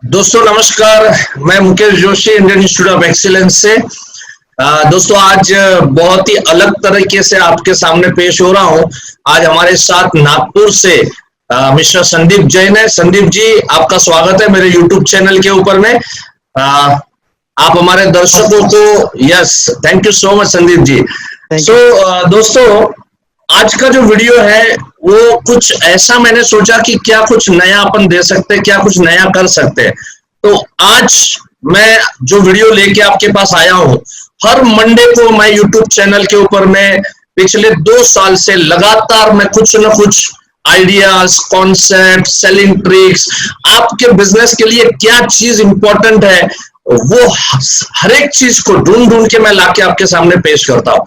दोस्तों नमस्कार। मैं Mukesh Joshi Indian institute of excellence से दोस्तों आज बहुत ही अलग तरीके से आपके सामने पेश हो रहा हूं। आज हमारे साथ नागपुर से मिस्टर संदीप जैन है। संदीप जी, आपका स्वागत है मेरे यूट्यूब चैनल के ऊपर में। आप हमारे दर्शकों को yes, thank you so much Sandeep ji. दोस्तों आज का जो वीडियो है वो कुछ ऐसा मैंने सोचा कि क्या कुछ नया अपन दे सकते हैं, क्या कुछ नया कर सकते हैं। तो आज मैं जो वीडियो लेके आपके पास आया हूं, हर मंडे को मैं यूट्यूब चैनल के ऊपर में पिछले 2 साल से लगातार मैं कुछ ना कुछ आइडियाज, कॉन्सेप्ट, सेलिंग ट्रिक्स, आपके बिजनेस के लिए क्या चीज इंपॉर्टेंट है वो हर एक चीज को ढूंढ ढूंढ के मैं लाके आपके सामने पेश करता हूं।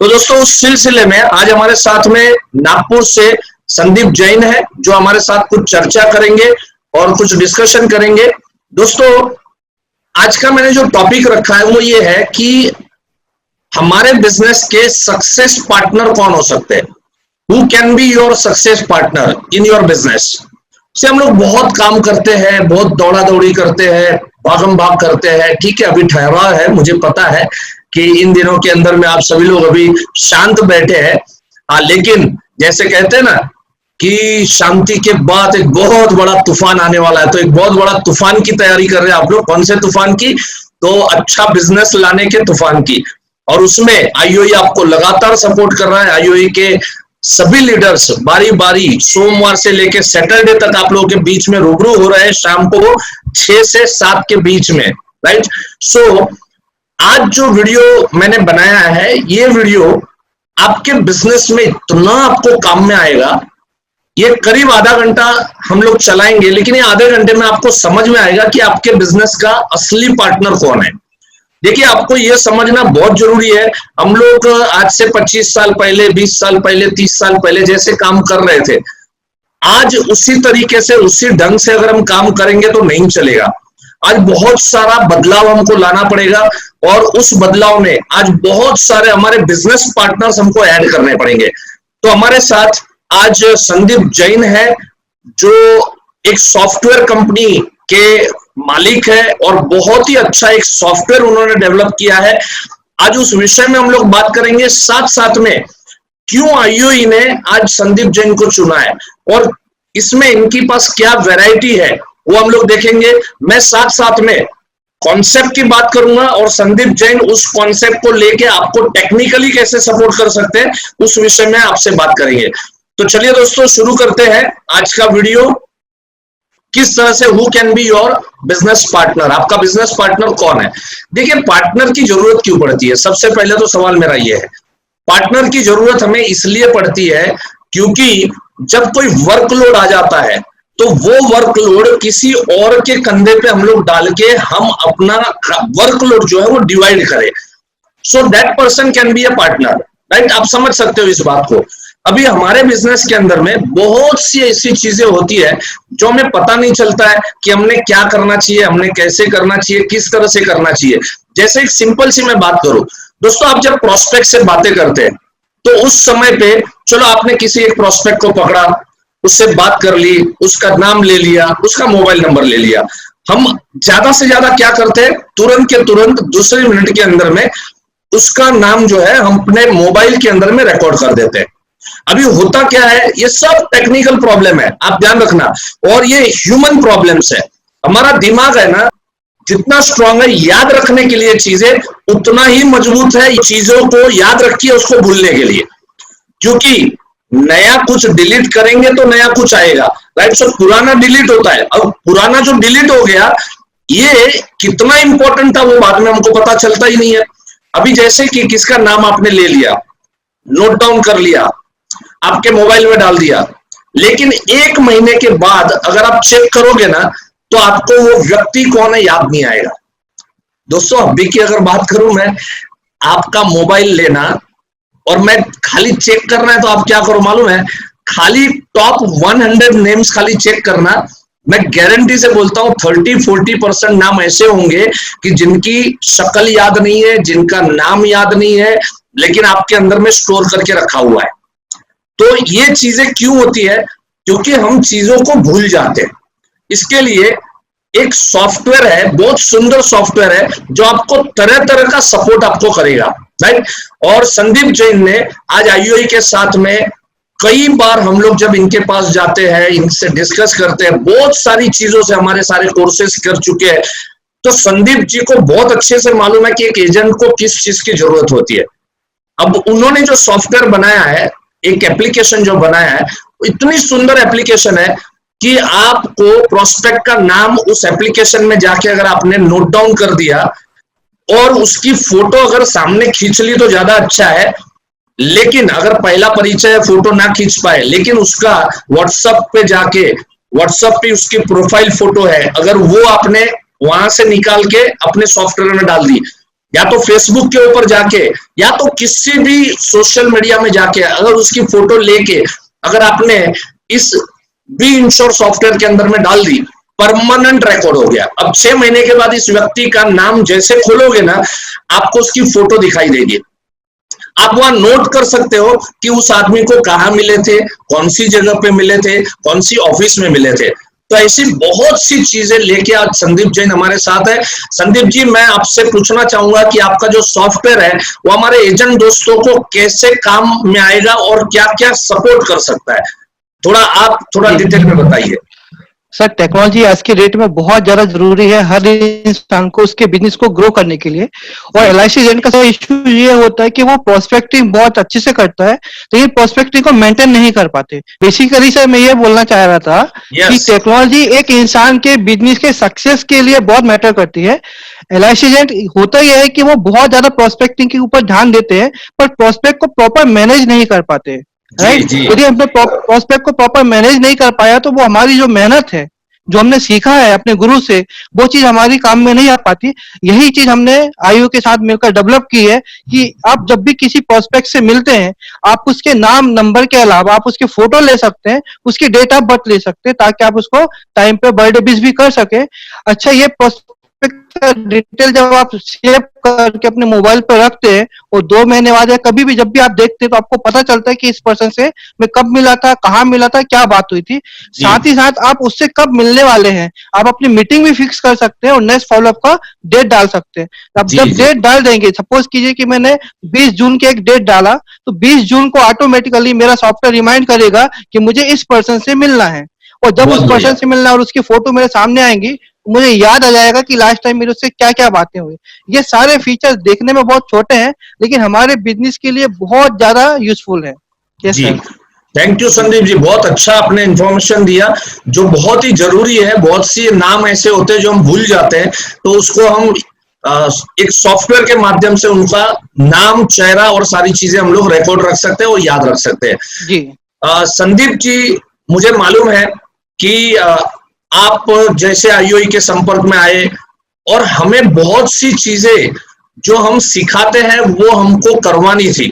तो दोस्तों उस सिलसिले में आज हमारे साथ में नागपुर से संदीप जैन है, जो हमारे साथ कुछ चर्चा करेंगे और कुछ डिस्कशन करेंगे। दोस्तों आज का मैंने जो टॉपिक रखा है वो ये है कि हमारे बिजनेस के सक्सेस पार्टनर कौन हो सकते हैं। Who can be your success partner in your business. से हम लोग बहुत काम करते हैं, बहुत दौड़ा दौड़ी करते हैं, भागम भाग करते हैं। ठीक है, अभी ठहराव है, मुझे पता है कि इन दिनों के अंदर में आप सभी लोग अभी शांत बैठे हैं। लेकिन जैसे कहते हैं ना कि शांति के बाद एक बहुत बड़ा तूफान आने वाला है, तो एक बहुत बड़ा तूफान की तैयारी कर रहे हैं आप लोग। कौन से तूफान की? तो अच्छा बिजनेस लाने के तूफान की। और उसमें आईओई आपको लगातार सपोर्ट कर रहा है। आईओई के सभी लीडर्स बारी बारी सोमवार से लेकर सैटरडे तक आप लोगों के बीच में रूबरू हो रहे हैं, शाम को 6 से 7 के बीच में, राइट। सो आज जो वीडियो मैंने बनाया है, ये वीडियो आपके बिजनेस में इतना आपको काम में आएगा। ये करीब आधा घंटा हम लोग चलाएंगे, लेकिन ये आधे घंटे में आपको समझ में आएगा कि आपके बिजनेस का असली पार्टनर कौन है। देखिए, आपको ये समझना बहुत जरूरी है। हम लोग आज से 25 साल पहले, 20 साल पहले, 30 साल पहले जैसे काम कर रहे थे, आज उसी तरीके से, उसी ढंग से अगर हम काम करेंगे तो नहीं चलेगा। आज बहुत सारा बदलाव हमको लाना पड़ेगा और उस बदलाव में आज बहुत सारे हमारे बिजनेस पार्टनर्स हमको ऐड करने पड़ेंगे। तो हमारे साथ आज संदीप जैन है, जो एक सॉफ्टवेयर कंपनी के मालिक है और बहुत ही अच्छा एक सॉफ्टवेयर उन्होंने डेवलप किया है। आज उस विषय में हम लोग बात करेंगे, साथ साथ में क्यों आईओई ने आज संदीप जैन को चुना है और इसमें इनके पास क्या वैरायटी है वो हम लोग देखेंगे। मैं साथ साथ में कॉन्सेप्ट की बात करूंगा और संदीप जैन उस कॉन्सेप्ट को लेके आपको टेक्निकली कैसे सपोर्ट कर सकते हैं उस विषय में आपसे बात करेंगे। तो चलिए दोस्तों शुरू करते हैं आज का वीडियो। किस तरह से who can be your business partner, आपका बिजनेस पार्टनर कौन है। देखिए, पार्टनर की जरूरत क्यों पड़ती है, सबसे पहले तो सवाल मेरा ये है। पार्टनर की जरूरत हमें इसलिए पड़ती है क्योंकि जब कोई वर्कलोड आ जाता है तो वो वर्कलोड किसी और के कंधे पे हम लोग डाल के हम अपना वर्कलोड जो है वो डिवाइड करें। So that person can be a partner, right. आप समझ सकते हो इस बात को। अभी हमारे बिजनेस के अंदर में बहुत सी ऐसी चीजें होती है जो हमें पता नहीं चलता है कि हमने क्या करना चाहिए, हमने कैसे करना चाहिए, किस तरह से करना चाहिए। जैसे एक सिंपल सी मैं बात करूं दोस्तों, आप जब प्रोस्पेक्ट से बातें करते हैं तो उस समय पे चलो आपने किसी एक प्रोस्पेक्ट को पकड़ा, उससे बात कर ली, उसका नाम ले लिया, उसका मोबाइल नंबर ले लिया। हम ज्यादा से ज्यादा क्या करते हैं, तुरंत के तुरंत दूसरे मिनट के अंदर में उसका नाम जो है हम अपने मोबाइल के अंदर में रिकॉर्ड कर देते हैं। अभी होता क्या है, ये सब टेक्निकल प्रॉब्लम है, आप ध्यान रखना। और ये ह्यूमन प्रॉब्लम्स है। हमारा दिमाग है ना, जितना स्ट्रांग है याद रखने के लिए चीजें, उतना ही मजबूत है चीजों को याद रखिए उसको भूलने के लिए। क्योंकि नया कुछ डिलीट करेंगे तो नया कुछ आएगा, राइट। सो पुराना डिलीट होता है। अब पुराना जो डिलीट हो गया ये कितना इंपॉर्टेंट था वो बाद में हमको पता चलता ही नहीं है। अभी जैसे कि किसका नाम आपने ले लिया, नोट डाउन कर लिया, आपके मोबाइल में डाल दिया, लेकिन 1 महीने के बाद अगर आप चेक करोगे ना तो आपको वो व्यक्ति कौन है याद नहीं आएगा। दोस्तों अभी की अगर बात करूं मैं, आपका मोबाइल लेना और मैं खाली चेक करना है तो आप क्या करो मालूम है, खाली टॉप 100 नेम्स खाली चेक करना। मैं गारंटी से बोलता हूं 30-40% नाम ऐसे होंगे कि जिनकी शक्ल याद नहीं है, जिनका नाम याद नहीं है, लेकिन आपके अंदर में स्टोर करके रखा हुआ है। तो ये चीजें क्यों होती है, क्योंकि हम चीजों को भूल जाते हैं। इसके लिए एक सॉफ्टवेयर है, बहुत सुंदर सॉफ्टवेयर है, जो आपको तरह तरह का सपोर्ट आपको करेगा, राइट। और संदीप जैन ने आज आईयूआई के साथ में कई बार हम लोग जब इनके पास जाते हैं, इनसे डिस्कस करते हैं, बहुत सारी चीजों से हमारे सारे कोर्सेज कर चुके हैं, तो संदीप जी को बहुत अच्छे से मालूम है कि एक एजेंट को किस चीज की जरूरत होती है। अब उन्होंने जो सॉफ्टवेयर बनाया है, एक एप्लीकेशन जो बनाया है, इतनी सुंदर एप्लीकेशन है कि आपको प्रोस्पेक्ट का नाम उस एप्लीकेशन में जाके अगर आपने नोट डाउन कर दिया और उसकी फोटो अगर सामने खींच ली तो ज्यादा अच्छा है। लेकिन अगर पहला परिचय फोटो ना खींच पाए, लेकिन उसका व्हाट्सएप पे जाके, व्हाट्सएप पे उसकी प्रोफाइल फोटो है, अगर वो आपने वहां से निकाल के अपने सॉफ्टवेयर में डाल दी, या तो फेसबुक के ऊपर जाके या तो किसी भी सोशल मीडिया में जाके अगर उसकी फोटो लेके अगर आपने इस बी इंश्योर सॉफ्टवेयर के अंदर में डाल दी, परमानेंट रिकॉर्ड हो गया। अब 6 महीने के बाद इस व्यक्ति का नाम जैसे खोलोगे ना, आपको उसकी फोटो दिखाई देगी। आप वहां नोट कर सकते हो कि उस आदमी को कहाँ मिले थे, कौन सी जगह पे मिले थे, कौन सी ऑफिस में मिले थे। तो ऐसी बहुत सी चीजें लेके आज संदीप जैन हमारे साथ है। संदीप जी, मैं आपसे पूछना चाहूंगा कि आपका जो सॉफ्टवेयर है वो हमारे एजेंट दोस्तों को कैसे काम में आएगा और क्या क्या सपोर्ट कर सकता है, थोड़ा डिटेल में बताइए। सर, टेक्नोलॉजी आज के डेट में बहुत ज्यादा जरूरी है हर इंसान को उसके बिजनेस को ग्रो करने के लिए। और एलआईसी एजेंट का इश्यू ये होता है कि वो प्रोस्पेक्टिंग बहुत अच्छे से करता है, लेकिन प्रोस्पेक्टिंग को मेंटेन नहीं कर पाते। बेसिकली सर मैं ये बोलना चाह रहा था कि टेक्नोलॉजी एक इंसान के बिजनेस के सक्सेस के लिए बहुत मैटर करती है। एलआईसी एजेंट होता यह है कि वो बहुत ज्यादा प्रोस्पेक्टिंग के ऊपर ध्यान देते हैं, पर प्रोस्पेक्ट को प्रॉपर मैनेज नहीं कर पाते, राइट। यदि हमने प्रोस्पेक्ट को प्रॉपर मैनेज नहीं कर पाया तो वो हमारी जो मेहनत है, जो हमने सीखा है अपने गुरु से, वो चीज हमारी काम में नहीं आ पाती। यही चीज हमने आईओ के साथ मिलकर डेवलप की है कि आप जब भी किसी प्रोस्पेक्ट से मिलते हैं, आप उसके नाम नंबर के अलावा आप उसके फोटो ले सकते हैं, उसकी डेट ऑफ बर्थ ले सकते हैं, ताकि आप उसको टाइम पे बर्थडे विश भी कर सके। अच्छा, ये डिटेल जब आप सेव करके अपने मोबाइल पर रखते हैं और 2 महीने बाद या कभी भी जब भी आप देखते हैं तो आपको पता चलता है कि इस पर्सन से मैं कब मिला था, कहाँ मिला था, क्या बात हुई थी। साथ ही साथ आप उससे कब मिलने वाले हैं, आप अपनी मीटिंग भी फिक्स कर सकते हैं और नेक्स्ट फॉलोअप का डेट डाल सकते हैं। अब जब डेट डाल देंगे, सपोज कीजिए कि मैंने 20 जून के एक डेट डाला, तो 20 जून को ऑटोमेटिकली मेरा सॉफ्टवेयर रिमाइंड करेगा कि मुझे इस पर्सन से मिलना है। और जब उस पर्सन से मिलना और उसकी फोटो मेरे सामने आएंगी, मुझे याद आ जाएगा कि लास्ट टाइम मेरे उससे क्या क्या बातें हुई। ये सारे फीचर्स देखने में बहुत छोटे हैं, लेकिन हमारे बिजनेस के लिए बहुत ज्यादा यूजफुल है। जी, थैंक यू संदीप जी, बहुत अच्छा आपने इंफॉर्मेशन दिया जो बहुत ही जरूरी है। बहुत सी नाम ऐसे होते हैं जो हम भूल जाते हैं, तो उसको हम एक सॉफ्टवेयर के माध्यम से उनका नाम, चेहरा और सारी चीजें हम लोग रिकॉर्ड रख सकते हैं और याद रख सकते हैं। जी संदीप जी, मुझे मालूम है कि आप जैसे आईओई के संपर्क में आए और हमें बहुत सी चीजें जो हम सिखाते हैं वो हमको करवानी थी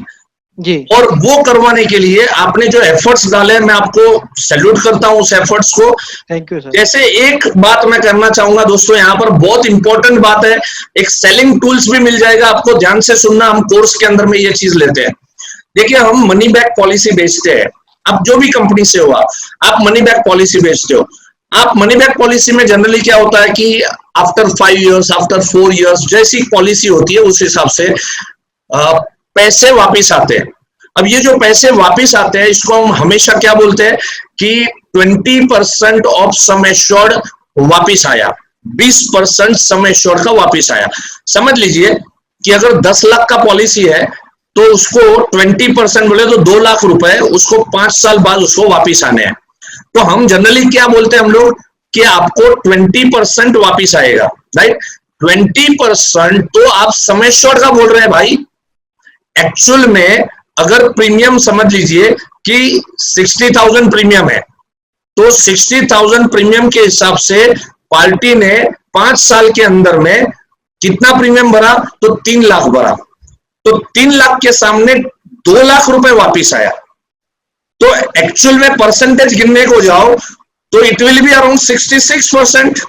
जी, और वो करवाने के लिए आपने जो एफर्ट्स डाले, मैं आपको सैल्यूट करता हूं उस एफर्ट्स को। Thank you sir. जैसे एक बात मैं करना चाहूंगा दोस्तों, यहाँ पर बहुत इंपॉर्टेंट बात है, एक सेलिंग टूल्स भी मिल जाएगा आपको, ध्यान से सुनना। हम कोर्स के अंदर में ये चीज लेते हैं। देखिए, हम मनी बैक पॉलिसी बेचते हैं। आप जो भी कंपनी से हुआ, आप मनी बैक पॉलिसी बेचते हो। आप मनी बैक पॉलिसी में जनरली क्या होता है कि आफ्टर 5 इयर्स, आफ्टर 4 इयर्स, जैसी पॉलिसी होती है उस हिसाब से पैसे वापिस आते हैं। अब ये जो पैसे वापिस आते हैं, इसको हम हमेशा क्या बोलते हैं कि 20% ऑफ सम एश्योर्ड वापिस आया, 20% सम एश्योर्ड का वापिस आया। समझ लीजिए कि अगर 10 लाख का पॉलिसी है तो उसको 20% बोले तो 2 लाख रुपए उसको 5 साल बाद उसको वापिस आने हैं। तो हम जनरली क्या बोलते हैं हम लोग कि आपको 20% वापिस आएगा, राइट। 20% तो आप सम एश्योर्ड का बोल रहे हैं भाई। एक्चुअल में अगर प्रीमियम समझ लीजिए कि 60,000 प्रीमियम है, तो 60,000 प्रीमियम के हिसाब से पार्टी ने 5 साल के अंदर में कितना प्रीमियम भरा, तो 3 लाख भरा। तो 3 लाख के सामने 2 लाख रुपए वापिस आया। तो एक्चुअल में परसेंटेज गिनने को जाओ तो इट विल बी अराउंड 66%।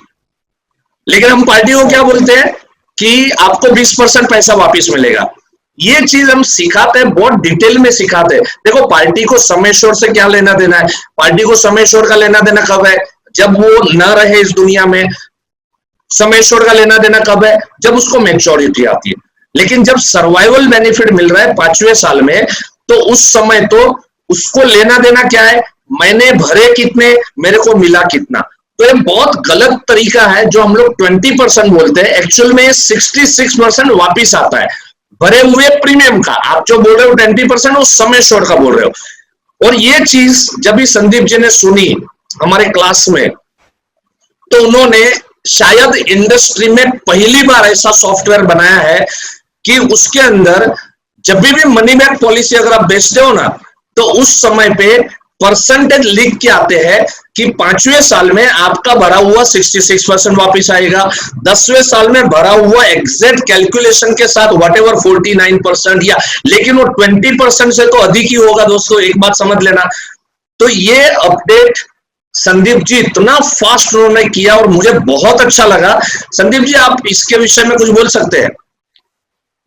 लेकिन हम पार्टी को क्या बोलते हैं कि आपको 20% पैसा वापिस मिलेगा। ये चीज हम सिखाते हैं, बहुत डिटेल में सिखाते हैं। देखो, पार्टी को सम एश्योर्ड से क्या लेना देना है? पार्टी को सम एश्योर्ड का लेना देना कब है? जब वो न रहे इस दुनिया में, सम एश्योर्ड का लेना देना कब है? जब उसको मैच्योरिटी आती है। लेकिन जब सर्वाइवल बेनिफिट मिल रहा है 5वें साल में, तो उस समय तो उसको लेना देना क्या है? मैंने भरे कितने, मेरे को मिला कितना। तो ये बहुत गलत तरीका है जो हम लोग 20% बोलते हैं, एक्चुअल में 66% वापिस आता है भरे हुए प्रीमियम का। आप जो बोल रहे हो 20% वो सम एश्योर्ड का बोल रहे हो। और ये चीज जब भी संदीप जी ने सुनी हमारे क्लास में, तो उन्होंने शायद इंडस्ट्री में पहली बार ऐसा सॉफ्टवेयर बनाया है कि उसके अंदर जब भी मनी बैक पॉलिसी अगर आप बेचते हो ना, तो उस समय पे परसेंटेज लिख के आते हैं कि 5वें साल में आपका भरा हुआ 66% वापिस आएगा, 10वें साल में भरा हुआ एग्जैक्ट कैलकुलेशन के साथ व्हाटएवर 49% या, लेकिन वो 20% से तो अधिक ही होगा दोस्तों, एक बात समझ लेना। तो ये अपडेट संदीप जी इतना फास्ट उन्होंने किया और मुझे बहुत अच्छा लगा। संदीप जी, आप इसके विषय में कुछ बोल सकते हैं?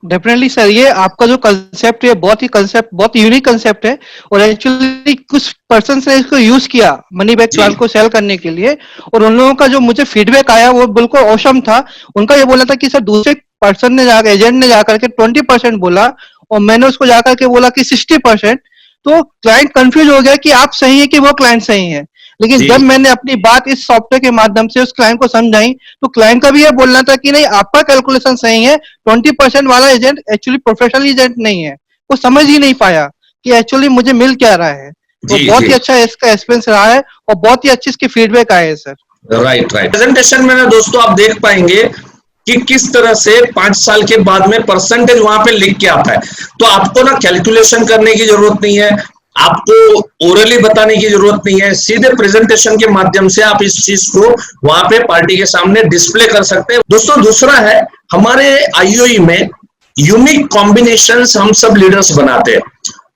डेफिनेटली सर, ये आपका जो कंसेप्ट है बहुत यूनिक कंसेप्ट है। और एक्चुअली कुछ पर्सन ने इसको यूज किया मनी बैक प्लान को सेल करने के लिए, और उन लोगों का जो मुझे फीडबैक आया वो बिल्कुल औसम था। उनका ये बोला था कि सर दूसरे पर्सन ने जाकर, एजेंट ने जाकर के 20% बोला और मैंने उसको जाकर के बोला कि 60%। तो क्लाइंट कंफ्यूज हो गया कि आप सही है कि वो क्लाइंट सही है। लेकिन जब मैंने अपनी बात इस सॉफ्टवेयर के माध्यम से उस क्लाइंट को समझाई, तो क्लाइंट का भी ये बोलना था कि नहीं, आपका कैलकुलेशन सही है, 20% वाला एजेंट एक्चुअली प्रोफेशनल एजेंट नहीं है। वो समझ ही नहीं पाया कि एक्चुअली मुझे मिल क्या रहा है। तो बहुत ही अच्छा इसका एक्सपीरियंस रहा है और बहुत ही अच्छी इसकी फीडबैक आए है सर। राइट। प्रेजेंटेशन में ना दोस्तों आप देख पाएंगे कि किस तरह से 5 साल के बाद में परसेंटेज वहां पे लिख के आता है। तो आपको ना कैलकुलेशन करने की जरूरत नहीं है, आपको ओरली बताने की जरूरत नहीं है, सीधे प्रेजेंटेशन के माध्यम से आप इस चीज को वहां पे पार्टी के सामने डिस्प्ले कर सकते हैं। दोस्तों दूसरा है, हमारे आईओई में यूनिक कॉम्बिनेशंस हम सब लीडर्स बनाते हैं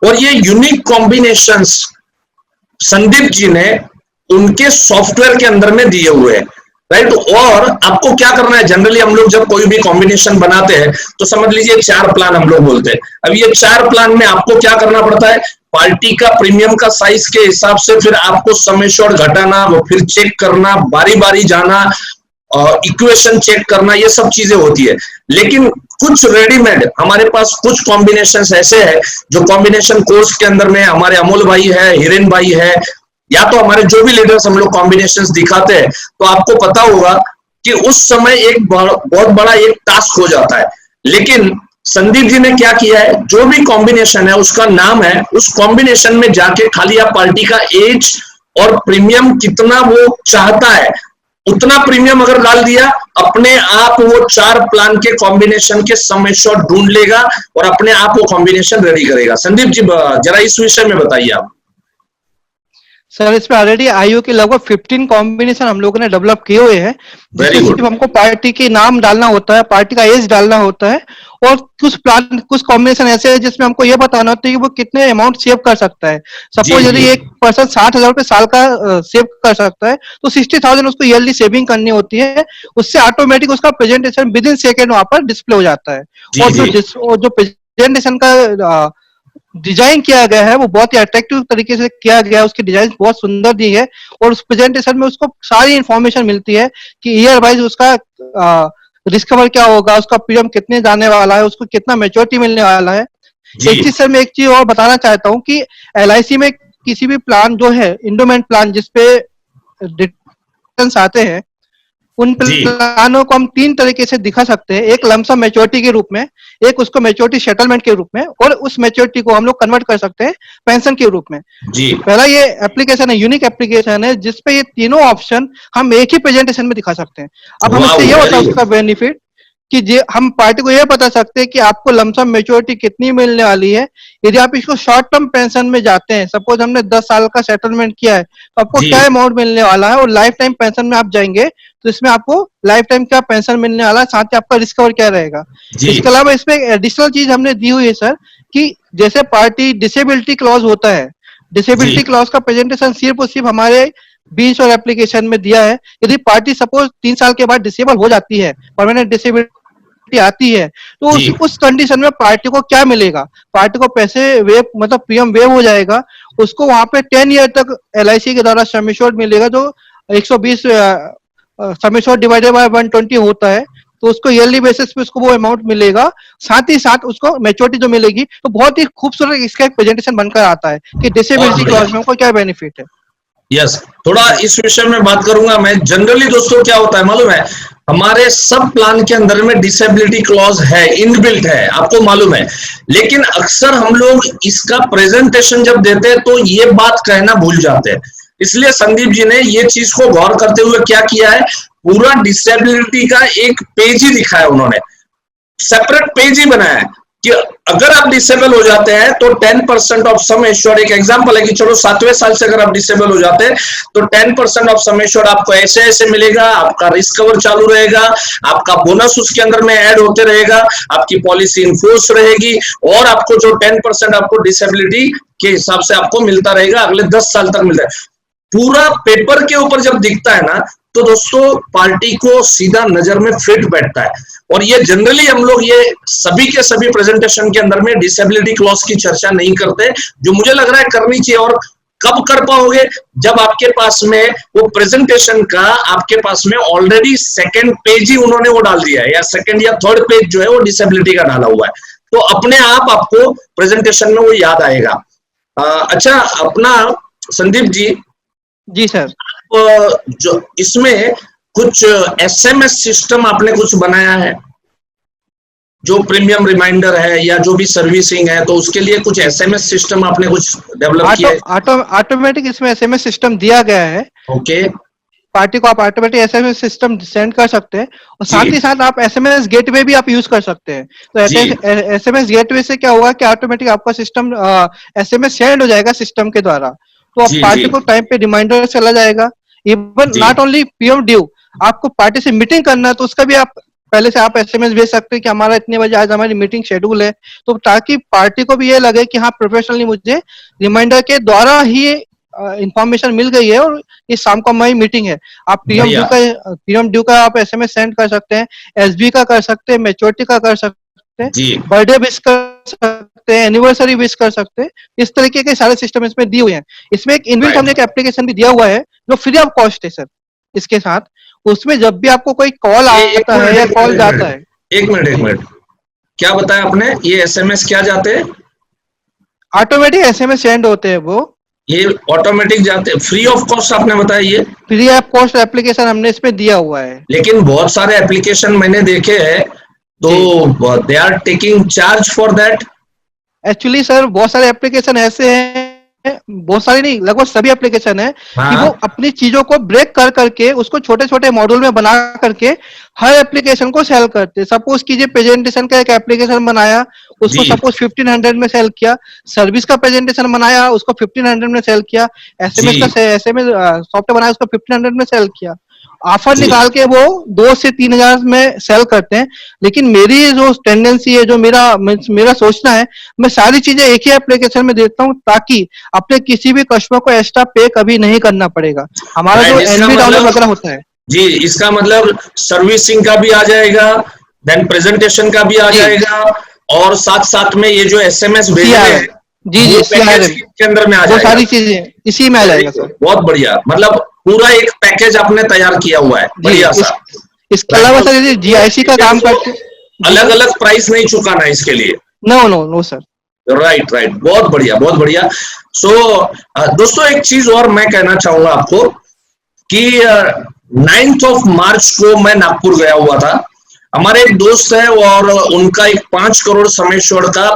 और ये यूनिक कॉम्बिनेशंस संदीप जी ने उनके सॉफ्टवेयर के अंदर में दिए हुए हैं, राइट। और आपको क्या करना है, जनरली हम लोग जब कोई भी कॉम्बिनेशन बनाते हैं तो समझ लीजिए 4 प्लान हम लोग बोलते हैं। अब ये 4 प्लान में आपको क्या करना पड़ता है, पार्टी का प्रीमियम का साइज के हिसाब से फिर आपको सम एश्योर्ड घटाना, वो फिर चेक करना, बारी बारी जाना, इक्वेशन चेक करना, ये सब चीजें होती है। लेकिन कुछ रेडीमेड हमारे पास कुछ कॉम्बिनेशंस ऐसे हैं जो कॉम्बिनेशन कोर्स के अंदर में हमारे अमोल भाई है, हिरेन भाई है, या तो हमारे जो भी लीडर्स हम लोग कॉम्बिनेशंस दिखाते हैं, तो आपको पता होगा कि उस समय एक बहुत बड़ा एक टास्क हो जाता है। लेकिन संदीप जी ने क्या किया है, जो भी कॉम्बिनेशन है उसका नाम है, उस कॉम्बिनेशन में जाके खाली आप पार्टी का एज और प्रीमियम कितना वो चाहता है उतना प्रीमियम अगर डाल दिया, अपने आप वो 4 प्लान के कॉम्बिनेशन के सम एश्योर्ड ढूंढ लेगा और अपने आप वो कॉम्बिनेशन रेडी करेगा। संदीप जी जरा इस विषय में बताइए आप। सर इसमें ऑलरेडी आईओ के लगभग 15 कॉम्बिनेशन हम लोगों ने डेवलप किए हुए हैं, जिसमें सिर्फ हमको पार्टी के नाम डालना होता है, पार्टी का एज डालना होता है, और कुछ कॉम्बिनेशन ऐसे है जिसमें हमको ये बताना होता है कि वो कितने अमाउंट सेव कर सकता है। सपोज यदि एक पर्सन 60,000 रुपए साल का सेव कर सकता है, तो 60,000 उसको ईयरली सेविंग करनी होती है। उससे ऑटोमेटिक उसका प्रेजेंटेशन विद इन सेकेंड वहां पर डिस्प्ले हो जाता है। और जो प्रेजेंटेशन का डिजाइन किया गया है वो बहुत ही अट्रैक्टिव तरीके से किया गया है, उसकी डिजाइन बहुत सुंदर दी है, और उस प्रेजेंटेशन में उसको सारी इंफॉर्मेशन मिलती है कि ईयर वाइज उसका रिस्कवर क्या होगा, उसका प्रीमियम कितने जाने वाला है, उसको कितना मैच्योरिटी मिलने वाला है। एक चीज सर मैं एक चीज और बताना चाहता हूँ कि एलआईसी में किसी भी प्लान जो है, इंडोमेंट प्लान जिसपे रिटर्न्स आते हैं, उन प्लानों को हम 3 तरीके से दिखा सकते हैं। एक लमसम मैच्योरिटी के रूप में, एक उसको मैच्योरिटी सेटलमेंट के रूप में, और उस मैच्योरिटी को हम लोग कन्वर्ट कर सकते हैं पेंशन के रूप में। जी। पहला ये एप्लीकेशन है, यूनिक एप्लीकेशन है, जिसपे ये तीनों ऑप्शन हम एक ही प्रेजेंटेशन में दिखा सकते हैं। अब हम इससे ये होता है उसका बेनिफिट कि हम पार्टी को यह बता सकते हैं कि आपको लमसम मैच्योरिटी कितनी मिलने वाली है। यदि आप इसको शॉर्ट टर्म पेंशन में जाते हैं, सपोज हमने 10 साल का सेटलमेंट किया है, तो आपको क्या अमाउंट मिलने वाला है, और लाइफ टाइम पेंशन में आप जाएंगे तो इसमें आपको लाइफ टाइम क्या पेंशन मिलने वाला है, साथ ही आपका रिस्क कवर क्या रहेगा। इसके अलावा इसमें एडिशनल चीज हमने दी हुई है सर, कि जैसे पार्टी डिसेबिलिटी क्लॉज होता है, डिसेबिलिटी क्लॉज का प्रेजेंटेशन सिर्फ और सिर्फ हमारे 20 और एप्लीकेशन में दिया है। यदि पार्टी सपोज 3 साल के बाद डिसेबल हो जाती है, परमानेंट डिसेबिलिटी आती है, तो उस कंडीशन में पार्टी को क्या मिलेगा, पार्टी को पैसे वेव मतलब प्रीमियम वेव हो जाएगा, उसको वहां पे 10 ईयर तक एलआईसी के द्वारा सम एश्योर्ड मिलेगा, जो 120 सम एश्योर्ड डिवाइडेड बाय 120 होता है, तो उसको ईयरली बेसिस पे उसको वो अमाउंट मिलेगा, साथ ही साथ उसको मैच्योरिटी जो मिलेगी। तो बहुत ही खूबसूरत इसका एक प्रेजेंटेशन बनकर आता है कि डिसेबिलिटी क्लॉज में उनको क्या बेनिफिट है। यस, थोड़ा इस विषय में बात करूंगा मैं। जनरली दोस्तों क्या होता है मालूम है, हमारे सब प्लान के अंदर में डिसेबिलिटी क्लॉज है, इनबिल्ट है, आपको मालूम है। लेकिन अक्सर हम लोग इसका प्रेजेंटेशन जब देते हैं तो ये बात कहना भूल जाते हैं। इसलिए संदीप जी ने ये चीज को गौर करते हुए क्या किया है, पूरा डिसेबिलिटी का एक पेज ही दिखाया उन्होंने, सेपरेट पेज ही बनाया है कि अगर आप डिसेबल हो जाते हैं तो 10% ऑफ सम एश्योर्ड, एक एग्जांपल है कि चलो 7वें साल से अगर आप डिसेबल हो जाते हैं तो 10% ऑफ सम एश्योर्ड आपको ऐसे ऐसे मिलेगा, आपका रिस्क कवर चालू रहेगा, आपका बोनस उसके अंदर में ऐड होते रहेगा, आपकी पॉलिसी इनफोर्स रहेगी, और आपको जो 10% आपको डिसेबिलिटी के हिसाब से आपको मिलता रहेगा, अगले 10 साल तक मिलता है। पूरा पेपर के ऊपर जब दिखता है ना, तो दोस्तों पार्टी को सीधा नजर में फिट बैठता है। और ये जनरली हम लोग ये सभी के सभी प्रेजेंटेशन के अंदर में डिसेबिलिटी क्लॉज की चर्चा नहीं करते, जो मुझे लग रहा है करनी चाहिए। और कब कर पाओगे, जब आपके पास में वो प्रेजेंटेशन का आपके पास में ऑलरेडी सेकंड पेज ही उन्होंने वो डाल दिया है, या सेकंड या थर्ड पेज जो है वो डिसेबिलिटी का डाला हुआ है, तो अपने आप आपको प्रेजेंटेशन में वो याद आएगा। अच्छा, अपना संदीप जी सर, जो इसमें कुछ एसएमएस सिस्टम आपने कुछ बनाया है, जो प्रीमियम रिमाइंडर है या जो भी सर्विसिंग है, तो उसके लिए कुछ एसएमएस सिस्टम आपने कुछ डेवलप किया है? ऑटोमेटिक इसमें एसएमएस सिस्टम दिया गया है। ओके, पार्टी को आप ऑटोमेटिक एसएमएस सिस्टम सेंड कर सकते हैं, और साथ ही साथ आप एसएमएस गेटवे भी आप यूज कर सकते हैं। तो एसएमएस गेटवे से क्या होगा कि ऑटोमेटिक आपका सिस्टम एसएमएस सेंड हो जाएगा सिस्टम के द्वारा, तो आप पार्टी को टाइम पे रिमाइंडर चला जाएगा। Even not only PM due, आपको पार्टी से मीटिंग करना है तो उसका भी आप पहले से आप एसएमएस भेज सकते हैं कि हमारा इतने बजे आज हमारी मीटिंग शेड्यूल है, तो ताकि पार्टी को भी ये लगे कि हाँ प्रोफेशनली मुझे रिमाइंडर के द्वारा ही इंफॉर्मेशन मिल गई है और ये शाम को हमारी मीटिंग है। आप पीएम ड्यू का आप एसएमएस सेंड कर सकते हैं, एसबी का कर सकते हैं, मैच्योरिटी का कर सकते हैं, बर्थडे विश कर सकते हैं, एनिवर्सरी विश कर सकते हैं। इस तरीके के सारे सिस्टम इसमें दिए हुए हैं। इसमें एक इनबिल्ट हमने एक एप्लीकेशन भी दिया हुआ है जो फ्री ऑफ कॉस्ट है सर। इसके साथ उसमें जब भी आपको कोई कॉल आता है या कॉल जाता है, एक मिनट, क्या बताया आपने, ये एसएमएस क्या जाते हैं? ऑटोमेटिक एसएमएस सेंड होते हैं, वो ये ऑटोमेटिक जाते हैं, फ्री ऑफ कॉस्ट आपने बताया? ये फ्री ऑफ कॉस्ट एप्लीकेशन हमने इसमें दिया हुआ है। लेकिन बहुत सारे एप्लीकेशन मैंने देखे हैं तो they are taking charge for that. Actually sir बहुत सारे एप्लीकेशन ऐसे हैं, बहुत सारे नहीं, लगभग सभी एप्लीकेशन है कि वो अपनी चीजों को ब्रेक कर करके उसको छोटे छोटे मॉड्यूल में बना करके हर एप्लीकेशन को सेल करते हैं। सपोज कीजिए प्रेजेंटेशन का एक एप्लीकेशन बनाया, उसको सपोज 1500 में सेल किया, सर्विस का प्रेजेंटेशन बनाया उसको 1500 में सेल किया, एसएमएस का एसएमएस सॉफ्टवेयर बनाया उसको 1500 में सेल किया। ऑफर निकाल के वो 2 से 3000 में सेल करते हैं। लेकिन मेरी जो टेंडेंसी है, जो मेरा सोचना है, मैं सारी चीजें एक ही एप्लीकेशन में देता हूँ ताकि अपने किसी भी कस्टमर को एक्स्ट्रा पे कभी नहीं करना पड़ेगा। हमारा जो एनबी डाउनलोड वगैरह होता है जी, इसका मतलब सर्विसिंग का भी आ जाएगा, देन प्रेजेंटेशन का भी आ जाएगा, और साथ साथ में ये जो एसएमएस भेज रहे हैं जी सीआरएम के अंदर में आ जाएगा, वो सारी चीजें इसी में आ जाएगा सर। बहुत बढ़िया, मतलब पूरा एक पैकेज आपने तैयार किया हुआ है, बढ़िया सा। इसके अलावा सर जीआईसी का काम करते, अलग अलग प्राइस नहीं चुकाना इसके लिए? No sir. राइट, बहुत बढ़िया, बहुत बढ़िया। सो दोस्तों एक चीज और मैं कहना चाहूंगा आपको कि 9th of March को मैं नागपुर गया हुआ था। हमारे एक दोस्त है और उनका एक 5 करोड़ सम एश्योर्ड का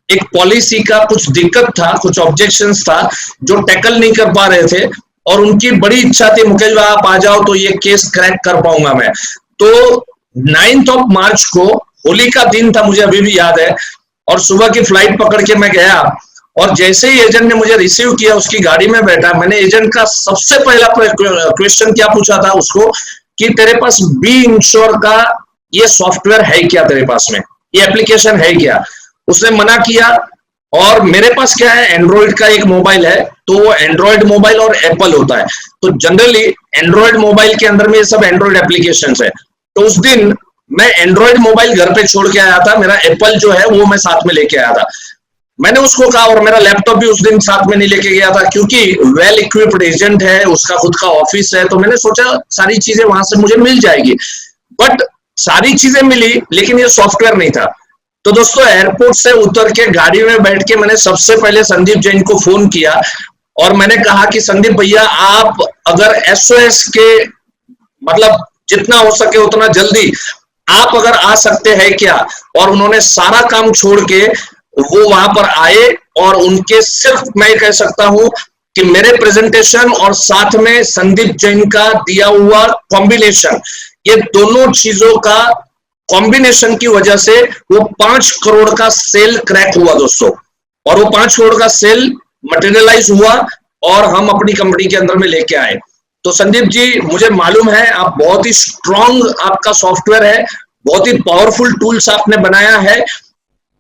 एक पॉलिसी का कुछ दिक्कत था, कुछ ऑब्जेक्शंस था जो टैकल नहीं कर पा रहे थे, और उनकी बड़ी इच्छा थी मुकेश भाई आप आ जाओ तो ये केस क्रैक कर पाऊंगा मैं। तो 9th of March को होली का दिन था, मुझे अभी भी याद है, और सुबह की फ्लाइट पकड़ के मैं गया, और जैसे ही एजेंट ने मुझे रिसीव किया, उसकी गाड़ी में बैठा, मैंने एजेंट का सबसे पहला क्वेश्चन क्या पूछा था उसको कि तेरे पास बी इंश्योर का ये सॉफ्टवेयर है क्या, तेरे पास में ये एप्लीकेशन है क्या? उसने मना किया। और मेरे पास क्या है, एंड्रॉइड का एक मोबाइल है, तो वो एंड्रॉइड मोबाइल और एप्पल होता है, तो जनरली एंड्रॉइड मोबाइल के अंदर में ये सब एंड्रॉइड एप्लीकेशन है। तो उस दिन मैं एंड्रॉइड मोबाइल घर पे छोड़ के आया था, मेरा एप्पल जो है वो मैं साथ में लेके आया था। मैंने उसको कहा, और मेरा लैपटॉप भी उस दिन साथ में नहीं लेके गया था, क्योंकि वेल इक्विप्ड एजेंट है, उसका खुद का ऑफिस है, तो मैंने सोचा सारी चीजें वहां से मुझे मिल जाएगी। बट सारी चीजें मिली, लेकिन ये सॉफ्टवेयर नहीं था। तो दोस्तों, एयरपोर्ट से उतर के गाड़ी में बैठ के मैंने सबसे पहले संदीप जैन को फोन किया और मैंने कहा कि संदीप भैया, आप अगर एसओएस के मतलब जितना हो सके उतना जल्दी आप अगर आ सकते हैं क्या। और उन्होंने सारा काम छोड़ के वो वहां पर आए, और उनके सिर्फ मैं कह सकता हूं कि मेरे प्रेजेंटेशन और साथ में संदीप जैन का दिया हुआ कॉम्बिनेशन, ये दोनों चीजों का कॉम्बिनेशन की वजह से वो 5 करोड़ का सेल क्रैक हुआ दोस्तों। और वो 5 करोड़ का सेल मटेरियलाइज हुआ और हम अपनी कंपनी के अंदर में लेके आए। तो संदीप जी, मुझे मालूम है आप बहुत ही स्ट्रॉन्ग आपका सॉफ्टवेयर है, बहुत ही पावरफुल टूल्स आपने बनाया है,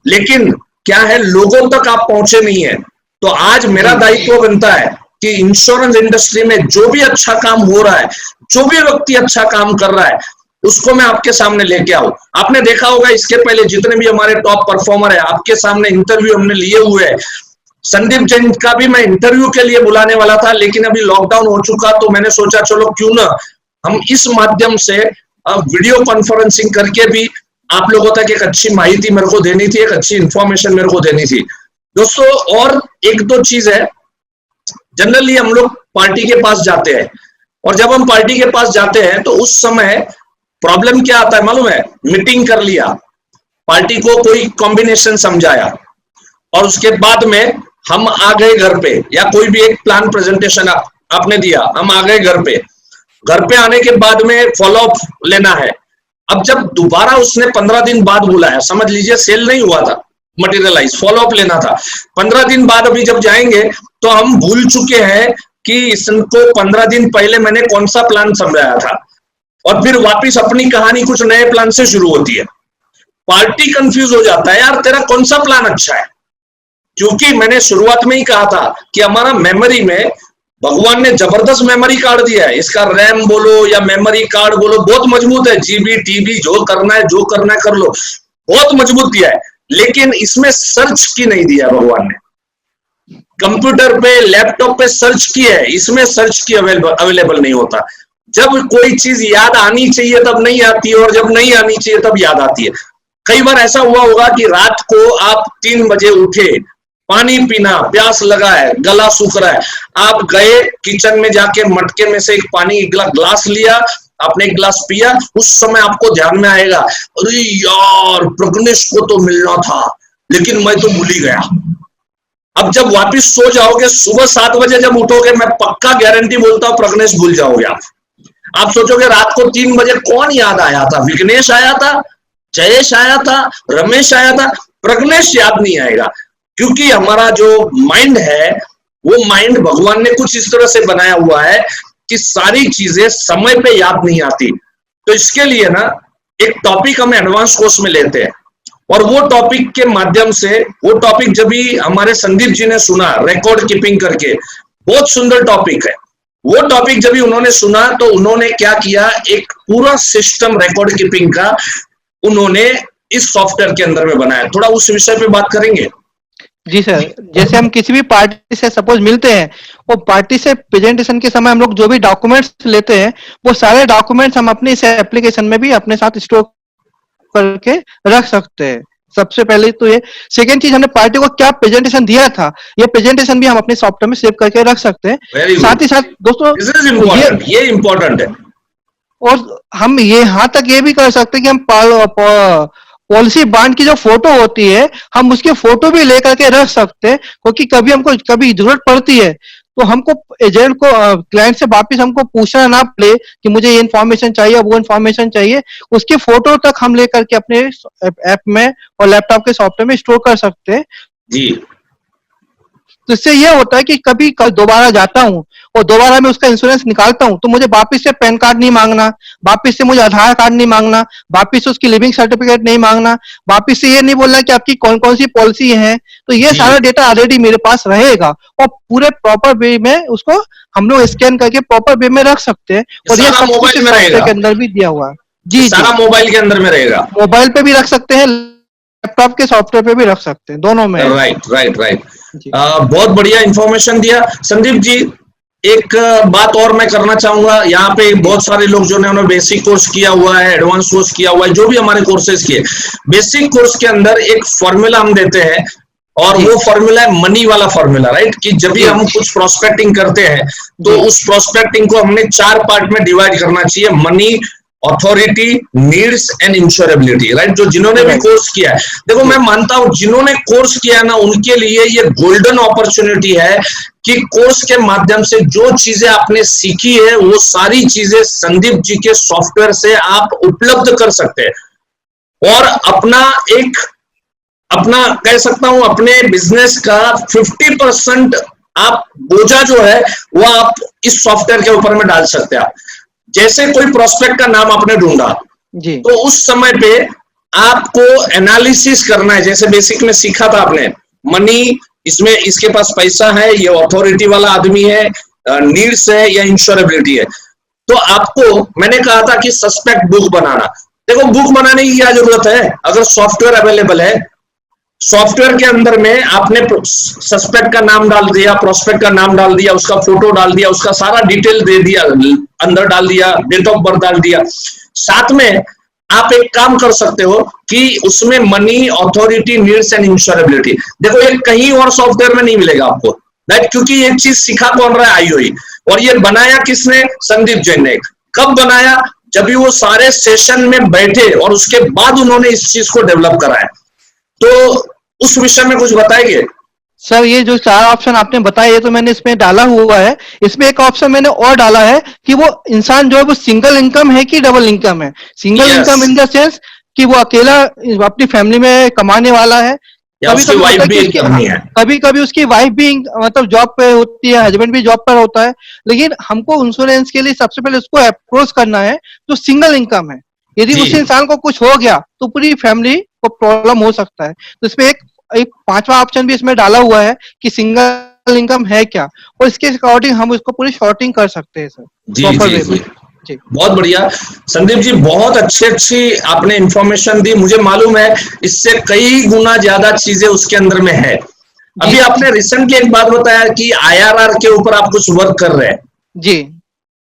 लेकिन क्या है, लोगों तक आप पहुंचे नहीं है। तो आज मेरा दायित्व बनता है कि इंश्योरेंस इंडस्ट्री में जो भी अच्छा काम हो रहा है, जो भी व्यक्ति अच्छा काम कर रहा है, उसको मैं आपके सामने लेके आऊं। आपने देखा होगा इसके पहले जितने भी हमारे टॉप परफॉर्मर है, आपके सामने इंटरव्यू हमने लिए हुए हैं। संदीप जैन का भी मैं इंटरव्यू के लिए बुलाने वाला था, लेकिन अभी लॉकडाउन हो चुका, तो मैंने सोचा चलो क्यों ना हम इस माध्यम से वीडियो कॉन्फ्रेंसिंग करके भी आप लोगों तक एक अच्छी माहिती मेरे को देनी थी, एक अच्छी इंफॉर्मेशन मेरे को देनी थी दोस्तों। और एक दो चीज है, जनरली हम लोग पार्टी के पास जाते हैं, और जब हम पार्टी के पास जाते हैं तो उस समय प्रॉब्लम क्या आता है मालूम है? मीटिंग कर लिया, पार्टी को कोई कॉम्बिनेशन समझाया, और उसके बाद में हम आ गए घर पे, या कोई भी एक प्लान प्रेजेंटेशन आपने दिया, हम आ गए घर पे। घर पे आने के बाद में फॉलो अप लेना है। अब जब दोबारा उसने 15 दिन बाद बुलाया, समझ लीजिए सेल नहीं हुआ था, मटेरियलाइज, फॉलो अप लेना था। 15 दिन बाद अभी जब जाएंगे तो हम भूल चुके हैं कि इसको 15 दिन पहले मैंने कौन सा प्लान समझाया था, और फिर वापिस अपनी कहानी कुछ नए प्लान से शुरू होती है। पार्टी कंफ्यूज हो जाता है, यार तेरा कौन सा प्लान अच्छा है, क्योंकि मैंने शुरुआत में ही कहा था कि हमारा मेमोरी में भगवान ने जबरदस्त मेमोरी कार्ड दिया है। इसका रैम बोलो या मेमोरी कार्ड बोलो, बहुत मजबूत है, जीबी टीबी जो करना है कर लो, बहुत मजबूत दिया है। लेकिन इसमें सर्च की नहीं दिया भगवान ने। कंप्यूटर पे, लैपटॉप पे सर्च की है, इसमें सर्च की अवेलेबल नहीं होता। जब कोई चीज याद आनी चाहिए तब नहीं आती है, और जब नहीं आनी चाहिए तब याद आती है। कई बार ऐसा हुआ होगा कि रात को आप 3 बजे उठे, पानी पीना, प्यास लगा है, गला सूख रहा है, आप गए किचन में जाके मटके में से एक पानी ग्लास लिया, आपने एक गिलास पिया, उस समय आपको ध्यान में आएगा, अरे यार प्रज्ञेश को तो मिलना था, लेकिन मैं तो भूल ही गया। अब जब वापिस सो जाओगे, सुबह 7 बजे जब उठोगे, मैं पक्का गारंटी बोलता हूं प्रज्ञेश भूल जाओगे आप सोचोगे रात को 3 बजे कौन याद आया था, विघ्नेश आया था, जयेश आया था, रमेश आया था, प्रज्ञेश याद नहीं आएगा। क्योंकि हमारा जो माइंड है, वो माइंड भगवान ने कुछ इस तरह से बनाया हुआ है कि सारी चीजें समय पे याद नहीं आती। तो इसके लिए ना एक टॉपिक हम एडवांस कोर्स में लेते हैं, और वो टॉपिक के माध्यम से, वो टॉपिक जब भी हमारे संदीप जी ने सुना, रिकॉर्ड कीपिंग करके, बहुत सुंदर टॉपिक है। वो टॉपिक जब भी उन्होंने सुना तो उन्होंने क्या किया, एक पूरा सिस्टम रिकॉर्ड कीपिंग का उन्होंने इस सॉफ्टवेयर के अंदर में बनाया। थोड़ा उस विषय पे बात करेंगे। जी सर, जैसे हम किसी भी पार्टी से सपोज मिलते हैं, वो पार्टी से प्रेजेंटेशन के समय हम लोग जो भी डॉक्यूमेंट्स लेते हैं, वो सारे डॉक्यूमेंट्स हम अपने इस एप्लीकेशन में भी अपने साथ स्टोर करके रख सकते हैं। सबसे पहले तो ये। सेकेंड चीज, हमने पार्टी को क्या प्रेजेंटेशन दिया था, ये प्रेजेंटेशन भी हम अपने सॉफ्टवेयर में सेव करके रख सकते हैं। साथ ही साथ दोस्तों, ये इम्पोर्टेंट है। और हम ये यहाँ तक ये भी कर सकते हैं कि हम पॉलिसी बांड की जो फोटो होती है, हम उसके फोटो भी लेकर के रख सकते हैं, क्योंकि कभी हमको कभी जरूरत पड़ती है तो हमको एजेंट को, क्लाइंट से वापस हमको पूछना ना पड़े कि मुझे ये इन्फॉर्मेशन चाहिए, वो इन्फॉर्मेशन चाहिए, उसके फोटो तक हम लेकर के अपने ऐप में और लैपटॉप के सॉफ्टवेयर में स्टोर कर सकते हैं जी। तो इससे ये होता है कि कभी कल दोबारा जाता हूँ और दोबारा मैं उसका इंश्योरेंस निकालता हूँ, तो मुझे वापिस से पैन कार्ड नहीं मांगना, वापिस से मुझे आधार कार्ड नहीं मांगना, वापिस से उसकी लिविंग सर्टिफिकेट नहीं मांगना, वापिस से ये नहीं बोलना कि आपकी कौन कौन सी पॉलिसी है। तो ये सारा डेटा ऑलरेडी मेरे पास रहेगा, और पूरे प्रॉपर वे में उसको हम लोग स्कैन करके प्रॉपर वे में रख सकते हैं। और ये सब कुछ सॉफ्टवेयर के अंदर भी दिया हुआ है। जी, सारा मोबाइल के अंदर में रहेगा, मोबाइल पे भी रख सकते हैं, लैपटॉप के सॉफ्टवेयर पे भी रख सकते हैं, दोनों में है। Right right right. जी बहुत बढ़िया इंफॉर्मेशन दिया संदीप जी। एक बात और मैं करना चाहूंगा, यहाँ पे जी बहुत सारे लोग जो ने बेसिक कोर्स किया हुआ है, एडवांस कोर्स किया हुआ है, जो भी हमारे कोर्सेज किए, बेसिक कोर्स के अंदर एक फॉर्मूला हम देते हैं, और जी वो फॉर्मूला है मनी वाला फॉर्मूला, राइट? कि जब भी जी हम कुछ प्रोस्पेक्टिंग करते हैं तो जी उस प्रोस्पेक्टिंग को हमने 4 पार्ट में डिवाइड करना चाहिए: money, authority, needs and insurability, right? जो जिन्होंने भी राइट कोर्स किया है, देखो मैं जी मानता हूं जिन्होंने कोर्स किया है ना, उनके लिए ये गोल्डन अपॉर्चुनिटी है कि कोर्स के माध्यम से जो चीजें आपने सीखी है वो सारी चीजें संदीप जी के सॉफ्टवेयर से आप उपलब्ध कर सकते हैं, और अपना कह सकता हूं अपने बिजनेस का 50% आप बोझा जो है वो आप इस सॉफ्टवेयर के ऊपर में डाल सकते हैं। जैसे कोई प्रोस्पेक्ट का नाम आपने ढूंढा, जी तो उस समय पे आपको एनालिसिस करना है, जैसे बेसिक में सीखा था आपने, मनी, इसमें इसके पास पैसा है, ये अथॉरिटी वाला आदमी है, नीड्स है या इंश्योरेबिलिटी है। तो आपको मैंने कहा था कि सस्पेक्ट बुक बनाना। देखो बुक बनाने की क्या जरूरत है, अगर सॉफ्टवेयर अवेलेबल है, सॉफ्टवेयर के अंदर में आपने सस्पेक्ट का नाम डाल दिया, प्रोस्पेक्ट का नाम डाल दिया, उसका फोटो डाल दिया, उसका सारा डिटेल दे दिया, अंदर डाल दिया, डेट ऑफ बर्थ डाल दिया, साथ में आप एक काम कर सकते हो कि उसमें मनी, अथॉरिटी, नीड्स एंड इंश्योरेबिलिटी, देखो ये कहीं और सॉफ्टवेयर में नहीं मिलेगा आपको, राइट? क्योंकि ये चीज सिखा कौन रहा है? आईओई। और ये बनाया किसने? संदीप जैन ने। कब बनाया? जब भी वो सारे सेशन में बैठे और उसके बाद उन्होंने इस चीज को डेवलप कराया। तो उस विषय में कुछ बताएंगे? सर, ये जो 4 ऑप्शन आपने बताए ये तो मैंने इसमें डाला हुआ है। इसमें एक ऑप्शन मैंने और डाला है कि वो इंसान जो है वो सिंगल इनकम है कि डबल इनकम है। Single yes, income in the sense कि वो अकेला अपनी फैमिली में कमाने वाला है। या कभी उसकी कभी वाइफ होता है भी कि एक करनी है। कभी कभी उसकी वाइफ भी मतलब जॉब पे होती है, हस्बैंड भी जॉब पर होता है, लेकिन हमको इंश्योरेंस के लिए सबसे पहले उसको अप्रोच करना है जो सिंगल इनकम है। यदि जी उस इंसान को कुछ हो गया तो पूरी फैमिली को प्रॉब्लम हो सकता है। तो इसमें एक एक 5वां ऑप्शन भी इसमें डाला हुआ है कि सिंगल इनकम है क्या, और इसके अकॉर्डिंग हम उसको पूरी शॉर्टिंग कर सकते हैं सर, जी प्रॉपर जी वे में। जी, जी बहुत बढ़िया संदीप जी, बहुत अच्छी आपने इंफॉर्मेशन दी। मुझे मालूम है इससे कई गुना ज्यादा चीजें उसके अंदर में है। जी अभी आपने रिसेंटली एक बात बताया कि आईआरआर के ऊपर आप कुछ वर्क कर रहे हैं, जी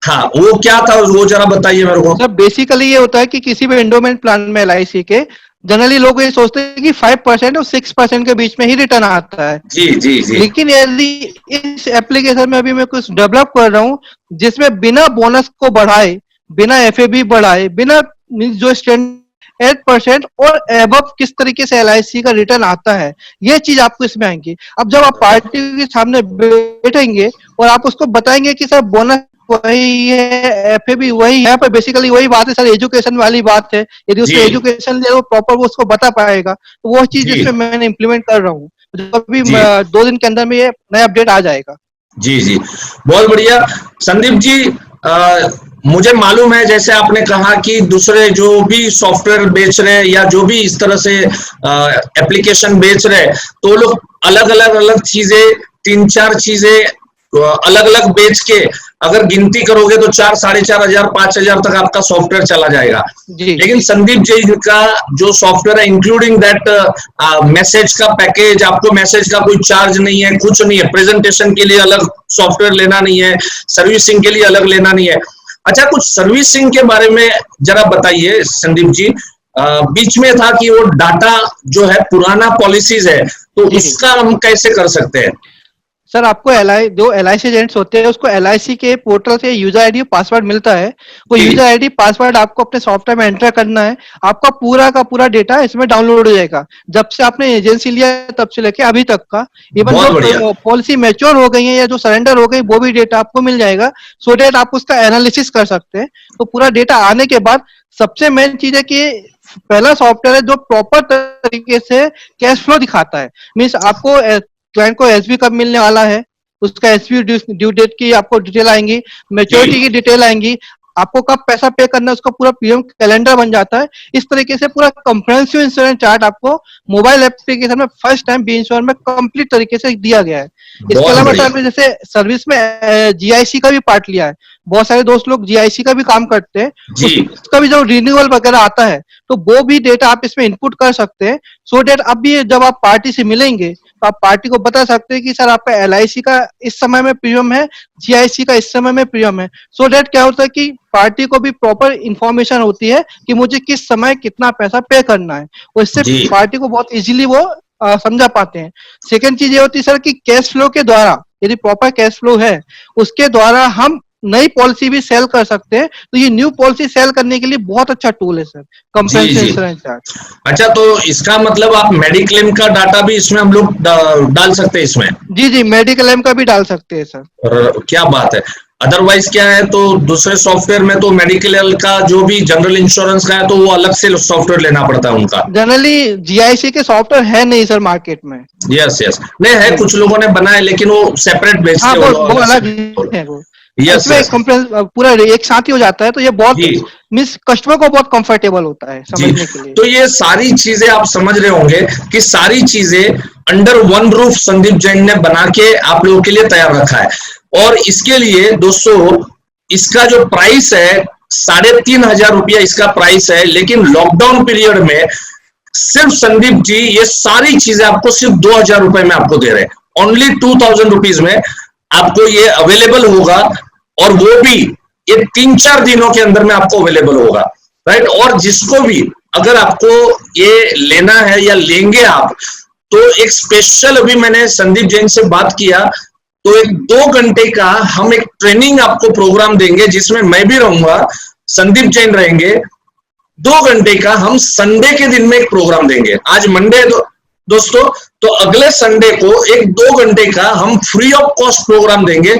हाँ वो क्या था, वो जरा बताइए मेरे को। सर, बेसिकली ये होता है कि किसी भी एंडोमेंट प्लान में एलआईसी के जनरली लोग ये सोचते हैं कि 5% और 6% के बीच में ही रिटर्न आता है। जी जी जी लेकिन यदि इस एप्लीकेशन में अभी मैं कुछ डेवलप कर रहा हूँ जिसमें बिना बोनस को बढ़ाए, बिना एफएबी बढ़ाए, बिना जो स्टैंड 8% और एबव किस तरीके से एलआईसी का रिटर्न आता है, ये चीज आपको इसमें आएंगी। अब जब आप पार्टी के सामने बैठेंगे और आप उसको बताएंगे कि सर बोनस वही है, एफएबी वही है, पर बेसिकली वही बात है सर, एजुकेशन वाली बात है। यदि जी उसको एजुकेशन ले वो प्रॉपर वो उसको बता पाएगा, तो वो चीज जी इसमें मैंने इम्प्लीमेंट कर रहा हूँ। जब भी जी 2 दिन के अंदर में ये नया अपडेट आ जाएगा। जी जी, बहुत बढ़िया संदीप जी। मुझे मालूम है जैसे आपने कहा कि दूसरे जो भी सॉफ्टवेयर बेच रहे हैं या जो भी इस तरह से एप्लीकेशन बेच रहे हैं, तो वो लोग अलग अलग चीजें, 3-4 चीजें अलग अलग बेच के अगर गिनती करोगे तो 4-4,500 5,000 तक आपका सॉफ्टवेयर चला जाएगा। जी लेकिन संदीप जी का जो सॉफ्टवेयर है इंक्लूडिंग दैट मैसेज का पैकेज, आपको मैसेज का कोई चार्ज नहीं है, कुछ नहीं है, प्रेजेंटेशन के लिए अलग सॉफ्टवेयर लेना नहीं है, सर्विसिंग के लिए अलग लेना नहीं है। अच्छा, कुछ सर्विसिंग के बारे में जरा बताइए संदीप जी। बीच में था कि वो डाटा जो है पुराना पॉलिसीज है, तो जी उसका हम कैसे कर सकते हैं? सर, आपको जो एलआईसी एजेंट्स होते हैं उसको एलआईसी के पोर्टल से यूजर आईडी पासवर्ड मिलता है। वो जी यूजर आईडी पासवर्ड आपको अपने सॉफ्टवेयर में एंटर करना है। आपका पूरा का पूरा डेटा इसमें डाउनलोड हो जाएगा, जब से आपने एजेंसी लिया तब से लेके अभी तक का। इवन बहुत बढ़िया। जो पॉलिसी मैच्योर हो गई है या जो सरेंडर हो गई वो भी डेटा आपको मिल जाएगा, सो डेट आप उसका एनालिसिस कर सकते हैं। तो पूरा डेटा आने के बाद सबसे मेन चीज है कि पहला सॉफ्टवेयर है जो प्रॉपर तरीके से कैश फ्लो दिखाता है। मीन्स आपको क्लाइंट को एसबी कब मिलने वाला है, उसका एसबी ड्यू डेट की आपको डिटेल आएंगी, मैच्योरिटी की डिटेल आएंगी, आपको कब पैसा पे करना है उसका पूरा पीएम कैलेंडर बन जाता है। इस तरीके से पूरा कंप्रेहेंसिव इंश्योरेंस चार्ट आपको मोबाइल एप्लीकेशन में फर्स्ट टाइम बी इंश्योर में कंप्लीट तरीके से दिया गया है। इसके बहुत अलावा बढ़िया। सर जैसे सर्विस में जीआईसी का भी पार्ट लिया है, बहुत सारे दोस्त लोग जीआईसी का भी काम करते हैं, जी उसका भी जो रिन्यूअल वगैरह आता है तो वो भी डेटा आप इसमें इनपुट कर सकते हैं, सो डेट अब भी जब आप पार्टी से मिलेंगे तो आप पार्टी को बता सकते हैं कि सर आपका एलआईसी का इस समय में प्रीमियम है, जीआईसी का इस समय में प्रीमियम है। सो डेट क्या होता है कि पार्टी को भी प्रॉपर इंफॉर्मेशन होती है कि मुझे किस समय कितना पैसा पे करना है, और इससे जी पार्टी को बहुत इजीली वो समझा पाते हैं। सेकंड चीज ये होती है सर कि कैश फ्लो के द्वारा, यदि प्रॉपर कैश फ्लो है उसके द्वारा हम नई पॉलिसी भी सेल कर सकते हैं, तो ये न्यू पॉलिसी सेल करने के लिए बहुत अच्छा टूल है सर, जी कंप्रेहेंसिव जी। Insurance chart. अच्छा, तो इसका मतलब आप मेडिक्लेम का डाटा भी इसमें हम लोग डाल सकते हैं इसमें? जी जी, मेडिकल एम का भी डाल सकते हैं सर। और क्या बात है। अदरवाइज क्या है, तो दूसरे सॉफ्टवेयर में तो मेडिकल का जो भी जनरल इंश्योरेंस का है तो वो अलग से सॉफ्टवेयर लेना पड़ता है उनका। जनरली जीआईसी के सॉफ्टवेयर है नहीं सर मार्केट में। यस यस, नहीं है, जी कुछ लोगों ने बनाए लेकिन वो सेपरेट हाँ, बेचते हैं, वो वो वो अलग से। अलग है वो। यस इसमें यस। पूरा एक साथ ही हो जाता है, तो ये बहुत जी, मीन्स कस्टमर को बहुत कंफर्टेबल होता है जी। समझने के लिए। तो ये सारी चीजें आप समझ रहे होंगे कि सारी चीजें under one roof Sandeep Jain ने बना के आप लोगों के लिए तैयार रखा है। और इसके लिए दोस्तों, इसका जो प्राइस है 3,500 इसका प्राइस है, लेकिन लॉकडाउन पीरियड में सिर्फ संदीप जी ये सारी चीजें आपको सिर्फ 2,000 रुपए में आपको दे रहे हैं। ओनली 2,000 रुपीज में आपको ये अवेलेबल होगा, और वो भी ये 3-4 दिनों के अंदर में आपको अवेलेबल होगा, राइट। और जिसको भी अगर आपको ये लेना है या लेंगे आप, तो एक स्पेशल, अभी मैंने संदीप जैन से बात किया, तो एक 2 घंटे का हम एक ट्रेनिंग आपको प्रोग्राम देंगे जिसमें मैं भी रहूंगा, संदीप जैन रहेंगे। 2 घंटे का हम संडे के दिन में एक प्रोग्राम देंगे। आज मंडे है दोस्तों, तो अगले संडे को एक 2 घंटे का हम फ्री ऑफ कॉस्ट प्रोग्राम देंगे,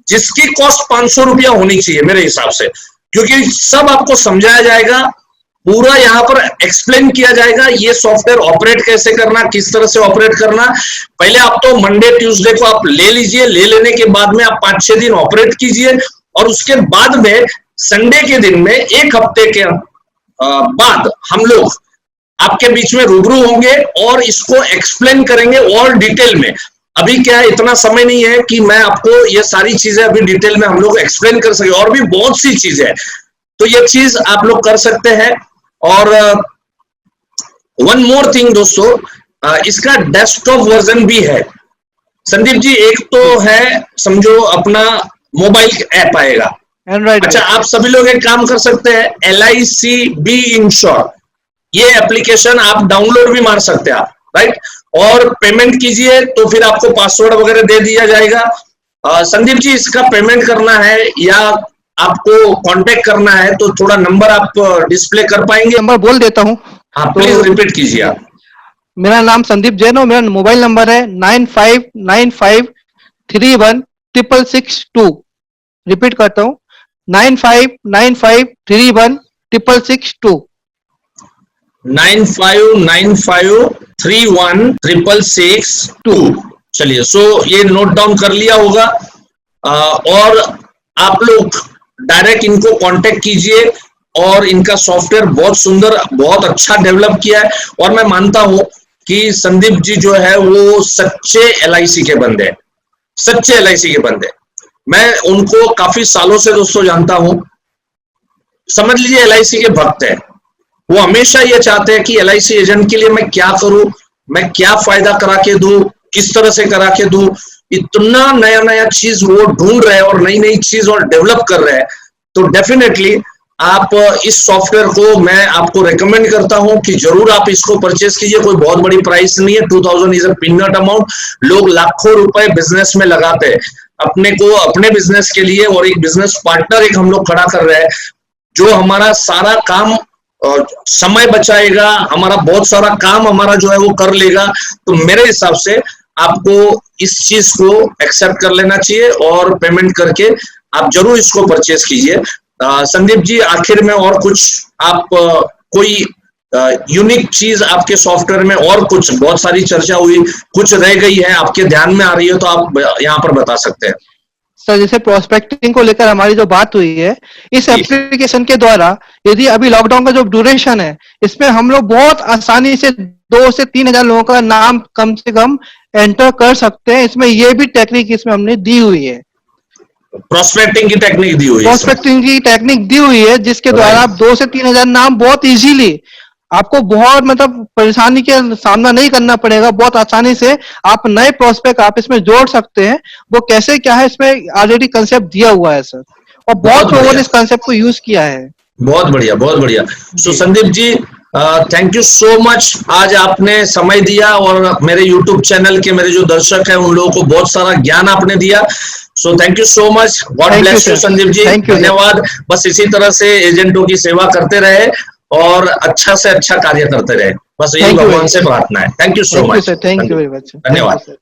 जिसकी कॉस्ट 500 रुपया होनी चाहिए मेरे हिसाब से, क्योंकि सब आपको समझाया जाएगा, पूरा यहाँ पर एक्सप्लेन किया जाएगा ये सॉफ्टवेयर ऑपरेट कैसे करना, किस तरह से ऑपरेट करना। पहले आप तो मंडे ट्यूसडे को आप ले लीजिए, ले लेने के बाद में आप 5-6 दिन ऑपरेट कीजिए, और उसके बाद में संडे के दिन में 1 हफ्ते के बाद हम लोग आपके बीच में रूबरू होंगे और इसको एक्सप्लेन करेंगे और डिटेल में। अभी क्या है, इतना समय नहीं है कि मैं आपको ये सारी चीजें अभी डिटेल में हम लोग एक्सप्लेन कर सके, और भी बहुत सी चीजें हैं, तो ये चीज आप लोग कर सकते हैं। और वन मोर थिंग दोस्तों, इसका डेस्कटॉप वर्जन भी है संदीप जी। एक तो है, समझो अपना मोबाइल ऐप आएगा। एंड्रॉइड अच्छा, आप सभी लोग एक काम कर सकते हैं, LIC बी इंश्योर, ये एप्लीकेशन आप डाउनलोड भी मार सकते हैं आप, राइट। और पेमेंट कीजिए तो फिर आपको पासवर्ड वगैरह दे दिया जाएगा। संदीप जी, इसका पेमेंट करना है या आपको कांटेक्ट करना है तो थोड़ा नंबर आप डिस्प्ले कर पाएंगे? नंबर बोल देता हूँ। हाँ, तो प्लीज रिपीट कीजिए आप। मेरा नाम संदीप जैन और मेरा मोबाइल नंबर है 9595316662। रिपीट करता हूँ, 9595316662। 9595316662। चलिए, सो ये नोट डाउन कर लिया होगा। और आप लोग डायरेक्ट इनको कांटेक्ट कीजिए, और इनका सॉफ्टवेयर बहुत सुंदर, बहुत अच्छा डेवलप किया है। और मैं मानता हूं कि संदीप जी जो है वो सच्चे LIC के बंदे हैं, सच्चे LIC के बंदे। मैं उनको काफी सालों से दोस्तों जानता हूं, समझ लीजिए LIC के भक्त हैं। वो हमेशा ये चाहते हैं कि LIC एजेंट के लिए मैं क्या करूं, मैं क्या फायदा करा के दूं, किस तरह से करा के दूं। इतना नया नया चीज वो ढूंढ रहे हैं और नई नई चीज और डेवलप कर रहे हैं। तो डेफिनेटली आप इस सॉफ्टवेयर को मैं आपको रेकमेंड करता हूं कि जरूर आप इसको परचेस कीजिए। कोई बहुत बड़ी प्राइस नहीं है, 2000 इज अ पीनट अमाउंट। लोग लाखों रुपए बिजनेस में लगाते हैं अपने को, अपने बिजनेस के लिए, और एक बिजनेस पार्टनर एक हम लोग खड़ा कर रहे हैं जो हमारा सारा काम समय बचाएगा, हमारा बहुत सारा काम हमारा जो है वो कर लेगा। तो मेरे हिसाब से आपको इस चीज को एक्सेप्ट कर लेना चाहिए और पेमेंट करके आप जरूर इसको परचेस कीजिए। संदीप जी, आखिर में और कुछ आप कोई यूनिक चीज आपके सॉफ्टवेयर में, और कुछ, बहुत सारी चर्चा हुई, कुछ रह गई है आपके ध्यान में आ रही है तो आप यहाँ पर बता सकते हैं। सर, जैसे प्रोस्पेक्टिंग को लेकर हमारी जो बात हुई है, इस एप्लीकेशन के द्वारा यदि अभी लॉकडाउन का जो ड्यूरेशन है, इसमें हम लोग बहुत आसानी से 2 से 3 हजार लोगों का नाम कम से कम एंटर कर सकते हैं। इसमें ये भी टेक्निक इसमें हमने दी हुई है। प्रोस्पेक्टिंग की टेक्निक दी हुई है, प्रोस्पेक्टिंग की टेक्निक दी हुई है, जिसके द्वारा आप 2 से 3,000 नाम बहुत इजीली, आपको बहुत मतलब परेशानी के सामना नहीं करना पड़ेगा, बहुत आसानी से आप नए प्रोस्पेक्ट आप इसमें जोड़ सकते हैं। वो कैसे क्या है, इसमें ऑलरेडी कंसेप्ट दिया हुआ है सर, और बहुत लोगों ने इस कंसेप्ट को यूज किया है। बहुत बढ़िया, बहुत बढ़िया। सो Sandeep ji, thank you so much, आज आपने समय दिया और मेरे यूट्यूब चैनल के मेरे जो दर्शक हैं उन लोगों को बहुत सारा ज्ञान आपने दिया। So thank you so much, God bless you Sandeep ji, धन्यवाद। बस इसी तरह से एजेंटों की सेवा करते रहे और अच्छा से अच्छा कार्य करते रहे, बस यही भगवान से प्रार्थना है। Thank you so much, thank you very much, धन्यवाद।